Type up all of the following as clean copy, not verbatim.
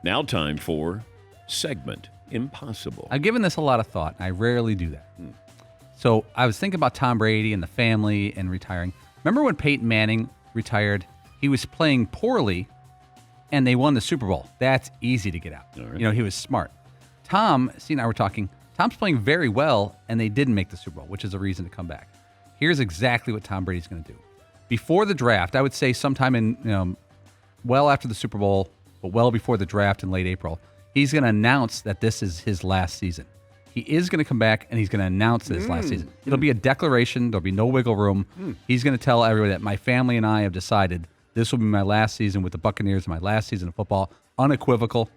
Now time for Segment Impossible. I've given this a lot of thought. I rarely do that. So I was thinking about Tom Brady and the family and retiring. Remember when Peyton Manning retired? He was playing poorly, and they won the Super Bowl. That's easy to get out. Right. He was smart. Tom, and I were talking. Tom's playing very well, and they didn't make the Super Bowl, which is a reason to come back. Here's exactly what Tom Brady's going to do. Before the draft, I would say sometime in, well after the Super Bowl, but well before the draft in late April, he's going to announce that this is his last season. He is going to come back, and he's going to announce this last season. It'll be a declaration. There'll be no wiggle room. He's going to tell everybody that my family and I have decided this will be my last season with the Buccaneers, my last season of football, unequivocal,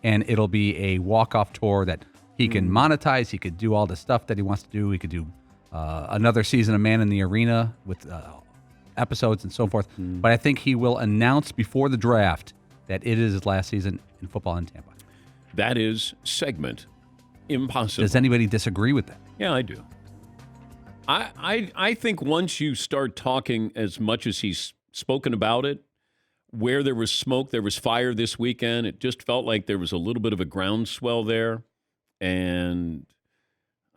and it'll be a walk-off tour that he can monetize. He could do all the stuff that he wants to do. He could do another season of Man in the Arena with episodes and so forth. But I think he will announce before the draft that it is his last season in football in Tampa. That is Segment Impossible. Does anybody disagree with that? Yeah, I do. I think once you start talking as much as he's spoken about it, where there was smoke, there was fire this weekend. It just felt like there was a little bit of a groundswell there. And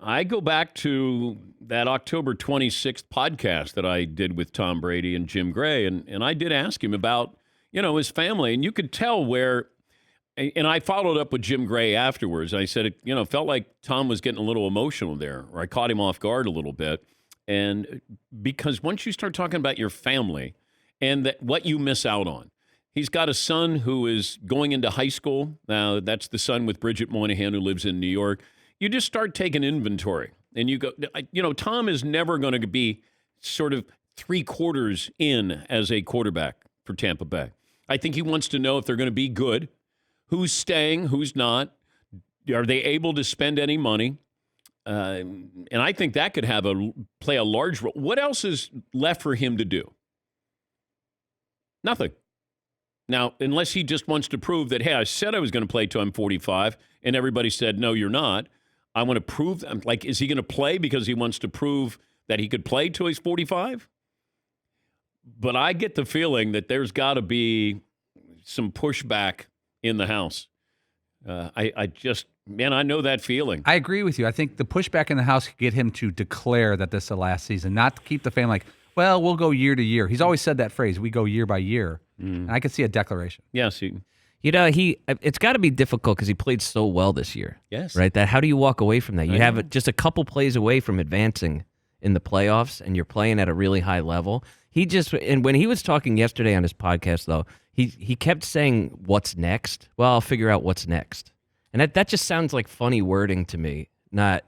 I go back to that October 26th podcast that I did with Tom Brady and Jim Gray, and I did ask him about, his family. And you could tell where, and I followed up with Jim Gray afterwards. I said, it felt like Tom was getting a little emotional there, or I caught him off guard a little bit. And because once you start talking about your family and what you miss out on, he's got a son who is going into high school. Now, that's the son with Bridget Moynihan who lives in New York. You just start taking inventory. And you go, Tom is never going to be sort of 3/4 in as a quarterback for Tampa Bay. I think he wants to know if they're going to be good, who's staying, who's not. Are they able to spend any money? And I think that could play a large role. What else is left for him to do? Nothing. Now, unless he just wants to prove that, hey, I said I was going to play till I'm 45, and everybody said, no, you're not. I want to prove, is he going to play because he wants to prove that he could play till he's 45? But I get the feeling that there's got to be some pushback in the house. I know that feeling. I agree with you. I think the pushback in the house could get him to declare that this is the last season, not to keep the family like, well, we'll go year to year. He's always said that phrase, we go year by year. And I could see a declaration. Yes. It's got to be difficult because he played so well this year. Yes. Right? How do you walk away from that? You have just a couple plays away from advancing in the playoffs, and you're playing at a really high level. And when he was talking yesterday on his podcast, though, he kept saying, what's next? Well, I'll figure out what's next. And that just sounds like funny wording to me.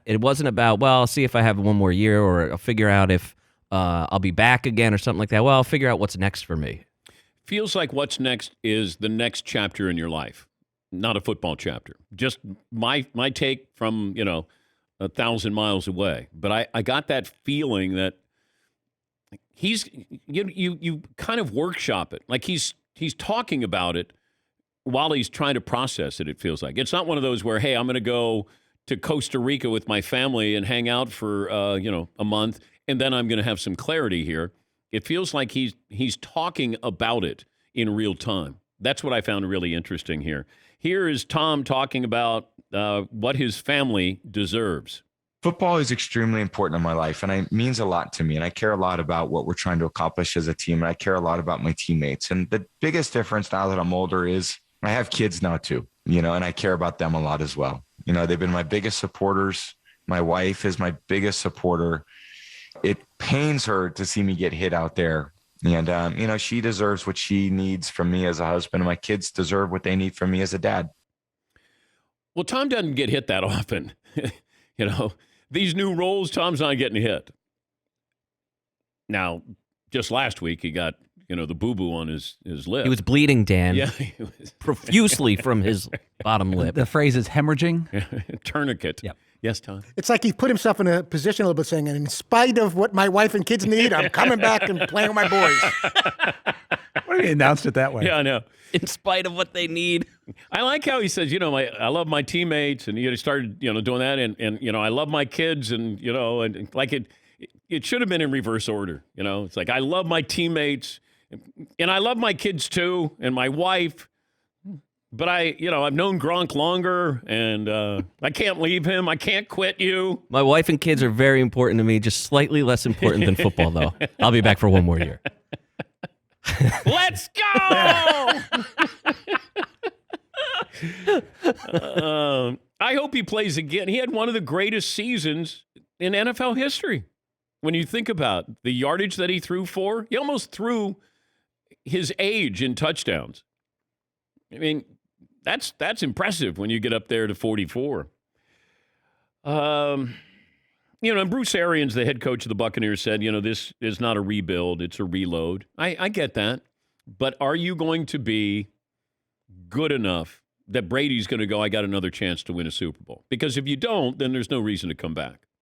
It wasn't about, well, I'll see if I have one more year, or I'll figure out if I'll be back again or something like that. Well, I'll figure out what's next for me. Feels like what's next is the next chapter in your life, not a football chapter. Just my take from, 1,000 miles away. But I got that feeling that you kind of workshop it. Like he's talking about it while he's trying to process it, it feels like. It's not one of those where, hey, I'm going to go to Costa Rica with my family and hang out for, a month, and then I'm going to have some clarity here. It feels like he's talking about it in real time. That's what I found really interesting here. Here is Tom talking about what his family deserves. Football is extremely important in my life, and it means a lot to me. And I care a lot about what we're trying to accomplish as a team. And I care a lot about my teammates. And the biggest difference now that I'm older is I have kids now too, and I care about them a lot as well. They've been my biggest supporters. My wife is my biggest supporter. It pains her to see me get hit out there. And, she deserves what she needs from me as a husband, and my kids deserve what they need from me as a dad. Well, Tom doesn't get hit that often. These new roles, Tom's not getting hit. Now, just last week, he got, the boo-boo on his lip. He was bleeding, Dan. Yeah. Profusely from his bottom lip. The phrase is hemorrhaging. Tourniquet. Yep. Yes, Tom? It's like he put himself in a position a little bit saying, in spite of what my wife and kids need, I'm coming back and playing with my boys. What if he announced it that way? Yeah, I know. In spite of what they need. I like how he says, I love my teammates, and he started, doing that, and I love my kids, and like it should have been in reverse order. It's like I love my teammates, and I love my kids too, and my wife. But I've known Gronk longer, and I can't leave him. I can't quit you. My wife and kids are very important to me, just slightly less important than football, though. I'll be back for one more year. Let's go! I hope he plays again. He had one of the greatest seasons in NFL history. When you think about the yardage that he threw for, he almost threw his age in touchdowns. I mean, that's impressive when you get up there to 44. And Bruce Arians, the head coach of the Buccaneers, said, this is not a rebuild, it's a reload. I get that. But are you going to be good enough that Brady's going to go, I got another chance to win a Super Bowl? Because if you don't, then there's no reason to come back.